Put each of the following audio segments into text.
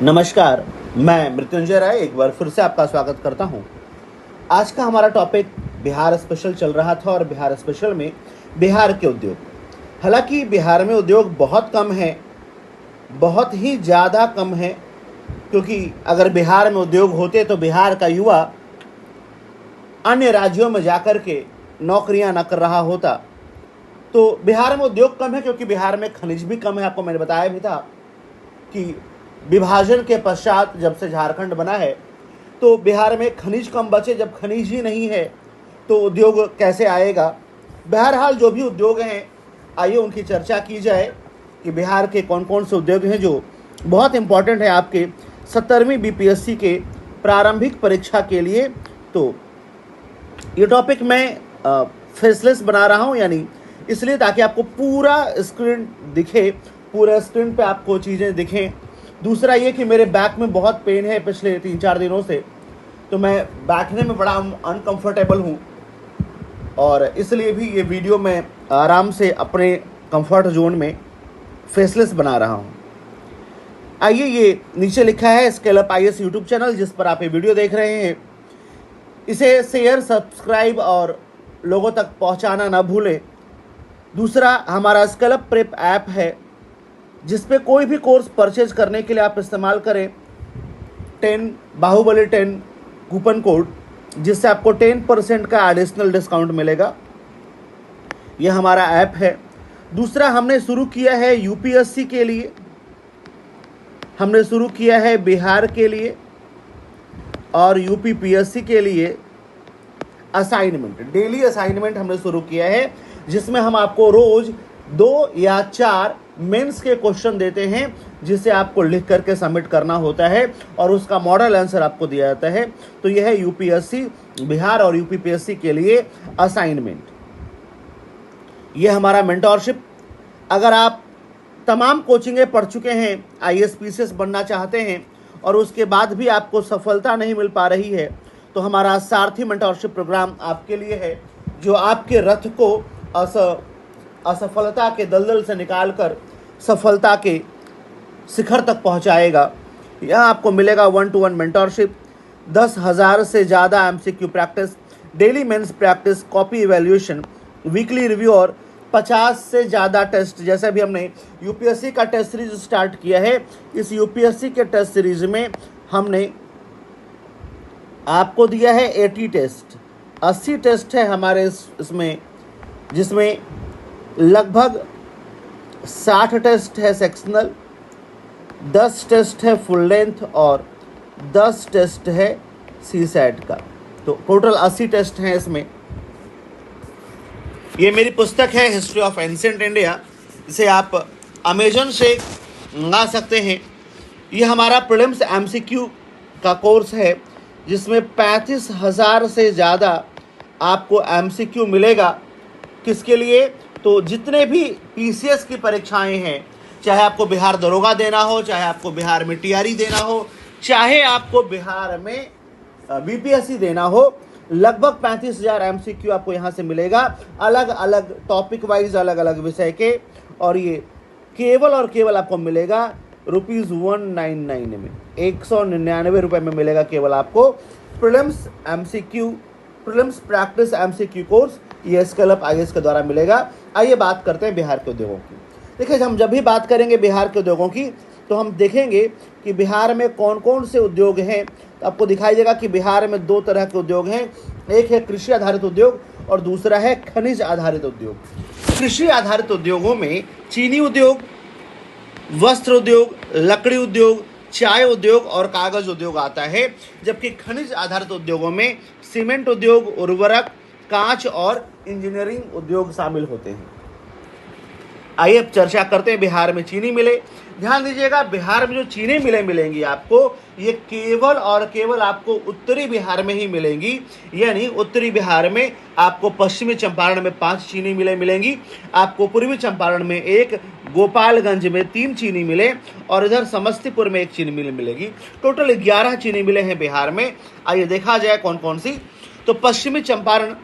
नमस्कार, मैं मृत्युंजय राय एक बार फिर से आपका स्वागत करता हूं। आज का हमारा टॉपिक बिहार स्पेशल चल रहा था और बिहार स्पेशल में बिहार के उद्योग। हालांकि बिहार में उद्योग बहुत कम है, बहुत ही ज़्यादा कम है, क्योंकि अगर बिहार में उद्योग होते तो बिहार का युवा अन्य राज्यों में जाकर के नौकरियां न कर रहा होता। तो बिहार में उद्योग कम है क्योंकि बिहार में खनिज भी कम है। आपको मैंने बताया भी था कि विभाजन के पश्चात जब से झारखंड बना है तो बिहार में खनिज कम बचे। जब खनिज ही नहीं है तो उद्योग कैसे आएगा। बहरहाल जो भी उद्योग हैं, आइए उनकी चर्चा की जाए कि बिहार के कौन कौन से उद्योग हैं जो बहुत इंपॉर्टेंट है आपके 70वीं बीपीएससी के प्रारंभिक परीक्षा के लिए। तो ये टॉपिक मैं फेसलेस बना रहा हूँ, यानी इसलिए ताकि आपको पूरा स्क्रीन दिखे, पूरा स्क्रीन पे आपको चीज़ें दिखें। दूसरा ये कि मेरे बैक में बहुत पेन है पिछले 3-4 दिनों से, तो मैं बैठने में बड़ा अनकंफर्टेबल हूँ और इसलिए भी ये वीडियो मैं आराम से अपने कंफर्ट जोन में फेसलेस बना रहा हूँ। आइए, ये नीचे लिखा है scale up IAS YouTube channel, जिस पर आप ये वीडियो देख रहे हैं, इसे शेयर, सब्सक्राइब और लोगों तक पहुँचाना ना भूलें। दूसरा, हमारा स्केल अप प्रेप ऐप है जिस पे कोई भी कोर्स परचेज करने के लिए आप इस्तेमाल करें 10 बाहुबली 10 कूपन कोड, जिससे आपको 10% का एडिशनल डिस्काउंट मिलेगा। यह हमारा ऐप है। दूसरा, हमने शुरू किया है यूपीएससी के लिए, हमने शुरू किया है बिहार के लिए और यूपीपीएससी के लिए असाइनमेंट, डेली असाइनमेंट हमने शुरू किया है, जिसमें हम आपको रोज 2 या 4 मेंस के क्वेश्चन देते हैं, जिसे आपको लिख करके सबमिट करना होता है और उसका मॉडल आंसर आपको दिया जाता है। तो यह है यूपीएससी बिहार और यूपीपीएससी के लिए असाइनमेंट। यह हमारा मेंटोरशिप। अगर आप तमाम कोचिंगें पढ़ चुके हैं, आईएएस पीसीएस बनना चाहते हैं और उसके बाद भी आपको सफलता नहीं मिल पा रही है, तो हमारा सारथी मेंटोरशिप प्रोग्राम आपके लिए है, जो आपके रथ को असफलता के दलदल से निकालकर सफलता के शिखर तक पहुंचाएगा। यहाँ आपको मिलेगा 1-to-1 मेंटोरशिप, 10,000 से ज़्यादा MCQ practice, daily mains practice, copy evaluation, weekly review और 50 से ज़्यादा टेस्ट। जैसे भी हमने यूपीएससी का टेस्ट सीरीज स्टार्ट किया है, इस यूपीएससी के टेस्ट सीरीज में हमने आपको दिया है 80 टेस्ट, 80 टेस्ट है हमारे इसमें, जिसमें लगभग 60 टेस्ट है सेक्शनल, 10 टेस्ट है फुल लेंथ और 10 टेस्ट है सीसैट का। तो टोटल 80 टेस्ट हैं इसमें। ये मेरी पुस्तक है हिस्ट्री ऑफ एंशिएंट इंडिया, इसे आप अमेजन से मंगा सकते हैं। ये हमारा प्रीलिम्स एमसीक्यू का कोर्स है, जिसमें 35,000 से ज़्यादा आपको एमसीक्यू मिलेगा। किसके लिए? तो जितने भी पीसीएस की परीक्षाएं हैं, चाहे आपको बिहार दरोगा देना हो, चाहे आपको बिहार में टीआरई देना हो, चाहे आपको बिहार में बीपीएससी देना हो, लगभग 35,000 एमसीक्यू आपको यहाँ से मिलेगा, अलग अलग टॉपिक वाइज, अलग अलग विषय के। और ये केवल और केवल आपको मिलेगा ₹199 में, 199 रुपये में मिलेगा केवल आपको prelims MCQ, prelims practice MCQ course. ये स्केल अप आईएएस के द्वारा मिलेगा। आइए बात करते हैं बिहार के उद्योगों की। देखिए, हम जब भी बात करेंगे बिहार के उद्योगों की, तो हम देखेंगे कि बिहार में कौन कौन से उद्योग हैं। तो आपको दिखाई देगा कि बिहार में 2 तरह के उद्योग हैं, एक है कृषि आधारित उद्योग और दूसरा है खनिज आधारित उद्योग। कृषि आधारित उद्योगों में चीनी उद्योग, वस्त्र उद्योग, लकड़ी उद्योग, चाय उद्योग और कागज उद्योग आता है, जबकि खनिज आधारित उद्योगों में सीमेंट उद्योग, उर्वरक, कांच और इंजीनियरिंग उद्योग शामिल होते हैं। आइए अब चर्चा करते हैं बिहार में चीनी मिलें। ध्यान दीजिएगा, बिहार में जो चीनी मिलें मिलेंगी आपको, ये केवल और केवल आपको उत्तरी बिहार में ही मिलेंगी। यानी उत्तरी बिहार में आपको पश्चिमी चंपारण में 5 चीनी मिलें मिलेंगी, आपको पूर्वी चंपारण में 1, गोपालगंज में 3 चीनी मिलें और इधर समस्तीपुर में 1 चीनी मिल मिलेगी। टोटल 11 चीनी मिलें हैं बिहार में। आइए देखा जाए कौन कौन सी। तो पश्चिमी चंपारण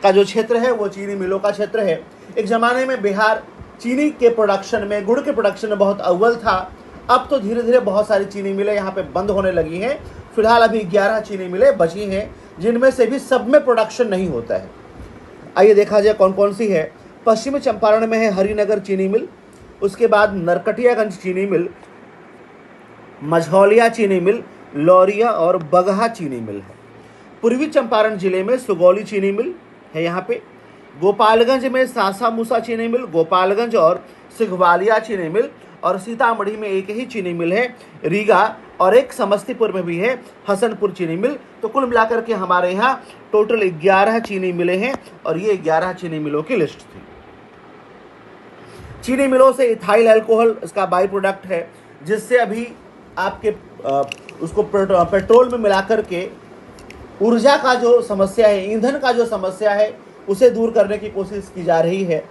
का जो क्षेत्र है वो चीनी मिलों का क्षेत्र है। एक ज़माने में बिहार चीनी के प्रोडक्शन में, गुड़ के प्रोडक्शन में बहुत अव्वल था। अब तो धीरे धीरे बहुत सारी चीनी मिलें यहाँ पे बंद होने लगी हैं। फिलहाल अभी 11 चीनी मिलें बची हैं, जिनमें से भी सब में प्रोडक्शन नहीं होता है। आइए देखा जाए कौन कौन सी है। पश्चिमी चंपारण में है हरिनगर चीनी मिल, उसके बाद नरकटियागंज चीनी मिल, मझौलिया चीनी मिल, लौरिया और बगहा चीनी मिल है। पूर्वी चंपारण जिले में सुगौली चीनी मिल है यहाँ पे। गोपालगंज में सासा मूसा चीनी मिल, गोपालगंज और सिघवालिया चीनी मिल, और सीतामढ़ी में एक ही चीनी मिल है रीगा, और एक समस्तीपुर में भी है हसनपुर चीनी मिल। तो कुल मिलाकर के हमारे यहाँ टोटल 11 चीनी मिलें हैं, और ये 11 चीनी मिलों की लिस्ट थी। चीनी मिलों से इथाइल अल्कोहल इसका बाई प्रोडक्ट है, जिससे अभी आपके उसको पेट्रोल में मिलाकर के ऊर्जा का जो समस्या है, ईंधन का जो समस्या है, उसे दूर करने की कोशिश की जा रही है।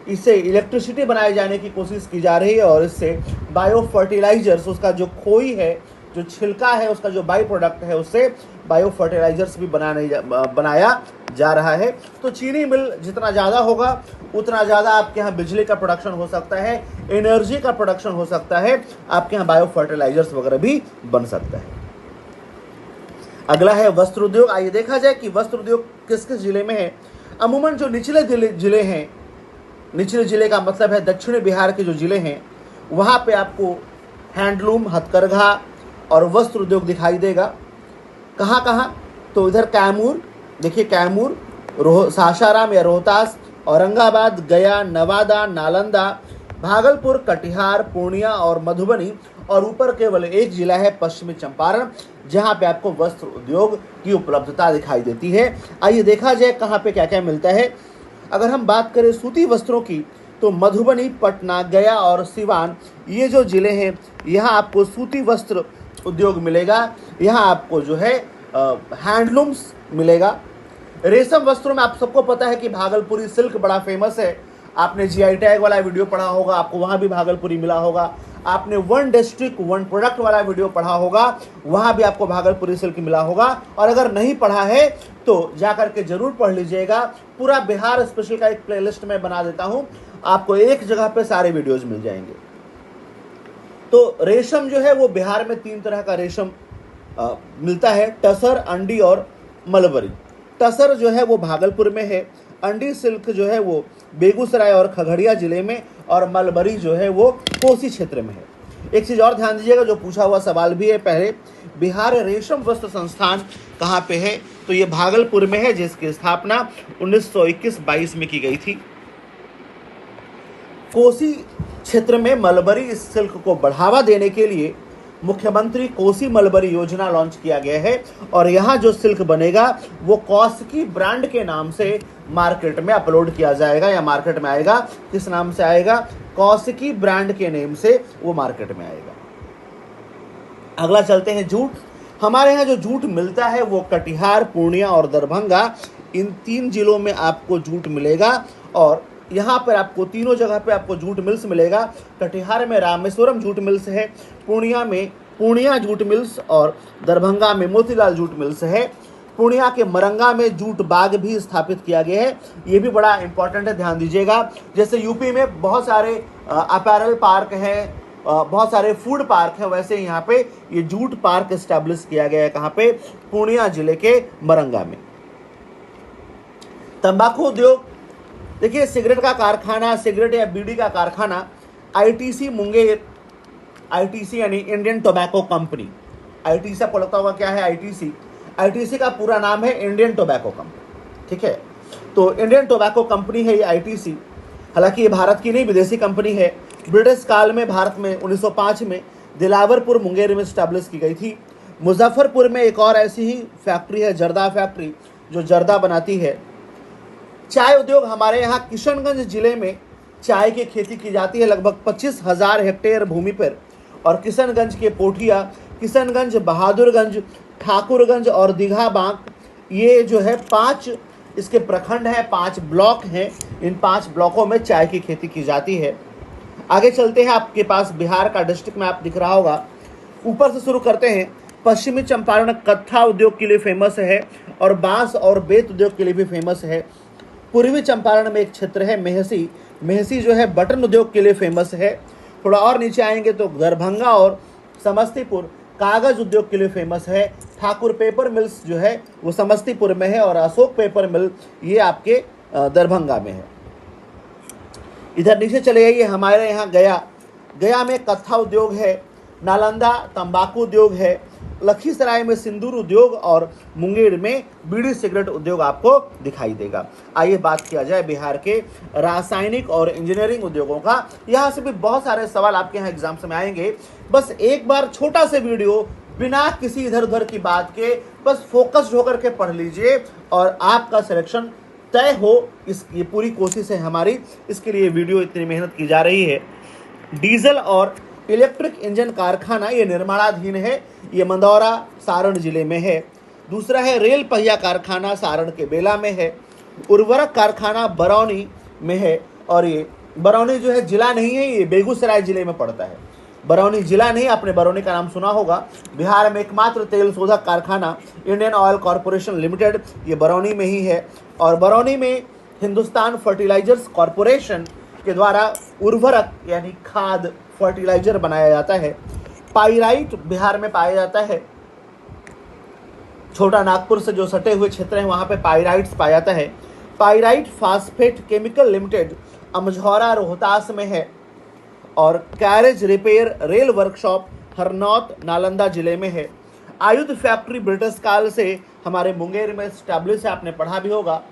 इससे इलेक्ट्रिसिटी बनाए जाने की कोशिश की जा रही है, और इससे बायो फर्टिलाइजर्स, उसका जो खोई है, जो छिलका है, उसका जो बाई प्रोडक्ट है, उससे बायो फर्टिलाइजर्स भी बनाया जा रहा है। तो चीनी मिल जितना ज़्यादा होगा उतना ज़्यादा आपके यहाँ बिजली का प्रोडक्शन हो सकता है, एनर्जी का प्रोडक्शन हो सकता है, आपके यहाँ बायो फर्टिलाइजर्स वगैरह भी बन सकता है। अगला है वस्त्र उद्योग। आइए देखा जाए कि वस्त्र उद्योग किस किस जिले में है। अमूमन जो निचले जिले हैं, निचले जिले का मतलब है दक्षिणी बिहार के जो जिले हैं, वहाँ पे आपको हैंडलूम, हथकरघा और वस्त्र उद्योग दिखाई देगा। कहाँ कहाँ? तो इधर कैमूर, देखिए कैमूर, सासाराम या रोहतास, औरंगाबाद, गया, नवादा, नालंदा, भागलपुर, कटिहार, पूर्णिया और मधुबनी, और ऊपर केवल एक जिला है पश्चिमी चंपारण, जहाँ पे आपको वस्त्र उद्योग की उपलब्धता दिखाई देती है। आइए देखा जाए कहाँ पे क्या क्या मिलता है। अगर हम बात करें सूती वस्त्रों की, तो मधुबनी, पटना, गया और सिवान, ये जो जिले हैं, यहाँ आपको सूती वस्त्र उद्योग मिलेगा। यहाँ आपको जो है हैंडलूम्स मिलेगा। रेशम वस्त्रों में आप सबको पता है कि भागलपुरी सिल्क बड़ा फेमस है। आपने जीआई टैग वाला वीडियो पढ़ा होगा, आपको वहाँ भी भागलपुरी मिला होगा। आपने वन डिस्ट्रिक्ट वन प्रोडक्ट वाला वीडियो पढ़ा होगा, वहाँ भी आपको भागलपुरी सिल्क मिला होगा। और अगर नहीं पढ़ा है तो जाकर के जरूर पढ़ लीजिएगा। पूरा बिहार स्पेशल का एक प्लेलिस्ट में बना देता हूँ, आपको एक जगह पे सारे वीडियोज मिल जाएंगे। तो रेशम जो है वो बिहार में 3 तरह का रेशम मिलता है, टसर, अंडी और मलबरी। टसर जो है वो भागलपुर में है, अंडी सिल्क जो है वो बेगूसराय और खगड़िया जिले में, और मलबरी जो है वो कोसी क्षेत्र में है। एक चीज़ और ध्यान दीजिएगा, जो पूछा हुआ सवाल भी है पहले, बिहार रेशम वस्त्र संस्थान कहाँ पे है? तो ये भागलपुर में है, जिसकी स्थापना 1921-22 में की गई थी। कोसी क्षेत्र में मलबरी सिल्क को बढ़ावा देने के लिए मुख्यमंत्री कोसी मलबरी योजना लॉन्च किया गया है, और यहाँ जो सिल्क बनेगा वो कौसिकी ब्रांड के नाम से मार्केट में अपलोड किया जाएगा, या मार्केट में आएगा। किस नाम से आएगा? कौसिकी ब्रांड के नेम से वो मार्केट में आएगा। अगला चलते हैं जूट। हमारे यहाँ जो जूट मिलता है वो कटिहार, पूर्णिया और दरभंगा, इन 3 जिलों में आपको जूट मिलेगा। और यहाँ पर आपको तीनों जगह पे आपको जूट मिल्स मिलेगा। कटिहार में रामेश्वरम जूट मिल्स है, पूर्णिया में पूर्णिया जूट मिल्स, और दरभंगा में मोतीलाल जूट मिल्स है। पूर्णिया के मरंगा में जूट बाग भी स्थापित किया गया है, ये भी बड़ा इंपॉर्टेंट है, ध्यान दीजिएगा। जैसे यूपी में बहुत सारे अपैरल पार्क हैं, बहुत सारे फूड पार्क हैं, वैसे यहाँ पे ये जूट पार्क एस्टैब्लिश किया गया है। कहाँ पे? पूर्णिया जिले के मरंगा में। तंबाकू उद्योग, देखिए सिगरेट का कारखाना, सिगरेट या बीड़ी का कारखाना आईटीसी मुंगेर, आईटीसी यानी इंडियन टोबैको कंपनी। आईटीसी आपको लगता होगा क्या है आईटीसी? आईटीसी का पूरा नाम है इंडियन टोबैको कंपनी, ठीक है। तो इंडियन टोबैको कंपनी है ये आईटीसी। हालांकि ये भारत की नहीं, विदेशी कंपनी है। ब्रिटिश काल में भारत में 1905 में दिलावरपुर मुंगेर में स्टैब्लिश की गई थी। मुजफ्फरपुर में एक और ऐसी ही फैक्ट्री है, जर्दा फैक्ट्री, जो जर्दा बनाती है। चाय उद्योग, हमारे यहाँ किशनगंज जिले में चाय की खेती की जाती है, लगभग 25,000 हेक्टेयर भूमि पर। और किशनगंज के पोठिया, किशनगंज, बहादुरगंज, ठाकुरगंज और दीघा बांक, ये जो है 5 इसके प्रखंड हैं, 5 ब्लॉक हैं। इन 5 ब्लॉकों में चाय की खेती की जाती है। आगे चलते हैं, आपके पास बिहार का डिस्ट्रिक्ट में आप दिख रहा होगा। ऊपर से शुरू करते हैं। पश्चिमी चंपारण कत्था उद्योग के लिए फेमस है, और बांस और बेत उद्योग के लिए भी फेमस है। पूर्वी चंपारण में एक क्षेत्र है मेहसी, मेहसी जो है बटन उद्योग के लिए फेमस है। थोड़ा और नीचे आएंगे तो दरभंगा और समस्तीपुर कागज उद्योग के लिए फेमस है। ठाकुर पेपर मिल्स जो है वो समस्तीपुर में है और अशोक पेपर मिल ये आपके दरभंगा में है। इधर नीचे चले जाइए, हमारे यहाँ गया में कत्था उद्योग है, नालंदा तंबाकू उद्योग है, लखीसराय में सिंदूर उद्योग और मुंगेर में बीड़ी सिगरेट उद्योग आपको दिखाई देगा। आइए बात किया जाए बिहार के रासायनिक और इंजीनियरिंग उद्योगों का। यहाँ से भी बहुत सारे सवाल आपके यहाँ एग्जाम्स में आएंगे। बस एक बार छोटा सा वीडियो बिना किसी इधर उधर की बात के बस फोकस्ड होकर के पढ़ लीजिए और आपका सिलेक्शन तय हो। ये पूरी कोशिश है हमारी, इसके लिए वीडियो इतनी मेहनत की जा रही है। डीजल और इलेक्ट्रिक इंजन कारखाना ये निर्माणाधीन है, ये मंदौरा सारण जिले में है। दूसरा है रेल पहिया कारखाना सारण के बेला में है। उर्वरक कारखाना बरौनी में है और ये बरौनी जो है जिला नहीं है, ये बेगूसराय जिले में पड़ता है। बरौनी जिला नहीं, आपने बरौनी का नाम सुना होगा। बिहार में एकमात्र तेल शोधक कारखाना इंडियन ऑयल कॉरपोरेशन लिमिटेड ये बरौनी में ही है और बरौनी में हिंदुस्तान फर्टिलाइजर्स कॉरपोरेशन के द्वारा उर्वरक यानी खाद फर्टिलाइजर बनाया जाता है। पाइराइट बिहार में पाया जाता है। छोटा नागपुर से जो सटे हुए क्षेत्र हैं वहाँ पे पाइराइट्स पाया जाता है। Pyrite phosphate chemical limited Amjhaura Rohtas में है और carriage repair rail workshop Harnaut Nalanda जिले में है। आयुध फैक्ट्री ब्रिटिश काल से हमारे मुंगेर में स्टैब्लिश है, आपने पढ़ा भी होगा।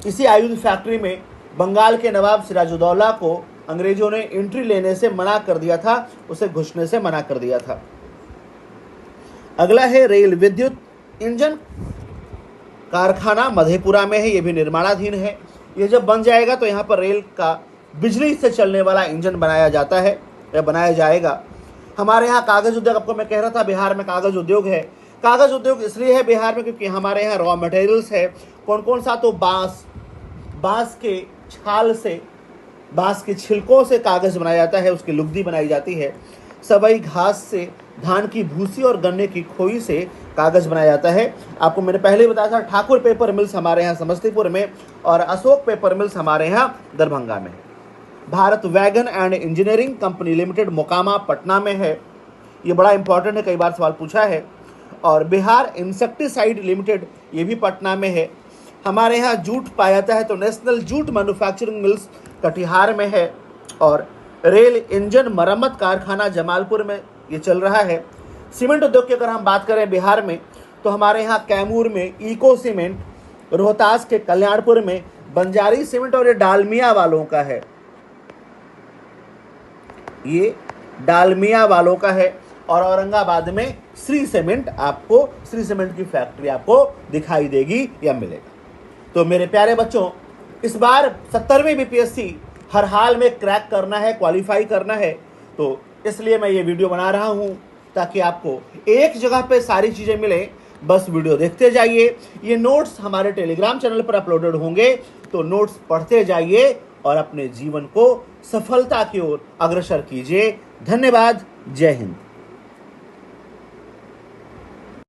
इसी आयुध फैक्ट्री में बंगाल के नवाब सिराजुद्दौला को अंग्रेजों ने एंट्री लेने से मना कर दिया था, उसे घुसने से मना कर दिया था। अगला है रेल विद्युत इंजन कारखाना मधेपुरा में है, ये भी निर्माणाधीन है। ये जब बन जाएगा तो यहाँ पर रेल का बिजली से चलने वाला इंजन बनाया जाता है या बनाया जाएगा। हमारे यहाँ कागज उद्योग, आपको मैं कह रहा था बिहार में कागज उद्योग है। कागज उद्योग इसलिए है बिहार में क्योंकि हमारे यहाँ रॉ मटेरियल्स है। कौन कौन सा? तो बांस के छाल से, बांस के छिलकों से कागज बनाया जाता है, उसकी लुगदी बनाई जाती है। सबई घास से, धान की भूसी और गन्ने की खोई से कागज बनाया जाता है। आपको मैंने पहले ही बताया था ठाकुर पेपर मिल्स हमारे यहाँ समस्तीपुर में और अशोक पेपर मिल्स हमारे यहाँ दरभंगा में है। Bharat wagon and engineering company limited Mokama Patna में है, ये बड़ा इंपॉर्टेंट है, कई बार सवाल पूछा है। और बिहार इंसेक्टिसाइड लिमिटेड ये भी पटना में है। हमारे यहाँ जूट पाया जाता है तो national jute manufacturing mills Katihar में है और रेल इंजन मरम्मत कारखाना जमालपुर में ये चल रहा है। सीमेंट उद्योग की अगर हम बात करें बिहार में तो हमारे यहाँ कैमूर में इको सीमेंट, रोहतास के कल्याणपुर में बंजारी सीमेंट और ये डालमिया वालों का है, ये डालमिया वालों का है। और औरंगाबाद में श्री सीमेंट, आपको श्री सीमेंट की फैक्ट्री आपको दिखाई देगी या मिलेगा। तो मेरे प्यारे बच्चों, इस बार 70वीं बीपीएससी हर हाल में क्रैक करना है, क्वालिफाई करना है, तो इसलिए मैं ये वीडियो बना रहा हूँ ताकि आपको एक जगह पे सारी चीज़ें मिले। बस वीडियो देखते जाइए। ये नोट्स हमारे टेलीग्राम चैनल पर अपलोडेड होंगे, तो नोट्स पढ़ते जाइए और अपने जीवन को सफलता की ओर अग्रसर कीजिए। धन्यवाद। जय हिंद।